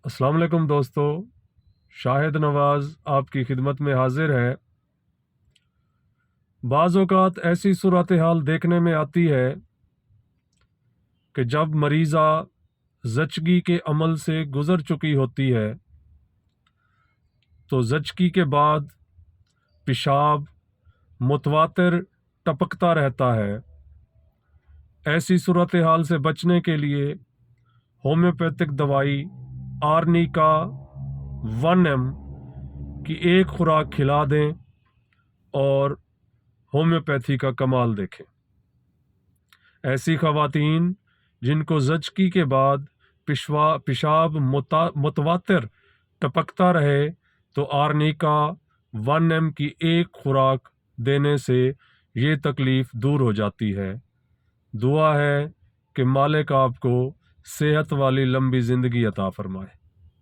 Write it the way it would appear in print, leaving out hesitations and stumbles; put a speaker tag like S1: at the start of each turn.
S1: السلام علیکم دوستو، شاہد نواز آپ کی خدمت میں حاضر ہے۔ بعض اوقات ایسی صورتحال دیکھنے میں آتی ہے کہ جب مریضہ زچگی کے عمل سے گزر چکی ہوتی ہے تو زچگی کے بعد پیشاب متواتر ٹپکتا رہتا ہے۔ ایسی صورتحال سے بچنے کے لیے ہومیوپیتھک دوائی آرنیکا 1M کی ایک خوراک کھلا دیں اور ہومیوپیتھی کا کمال دیکھیں۔ ایسی خواتین جن کو زچگی کے بعد پیشاب متواتر ٹپکتا رہے تو آرنیکا 1M کی ایک خوراک دینے سے یہ تکلیف دور ہو جاتی ہے۔ دعا ہے کہ مالک آپ کو صحت والی لمبی زندگی عطا فرمائے۔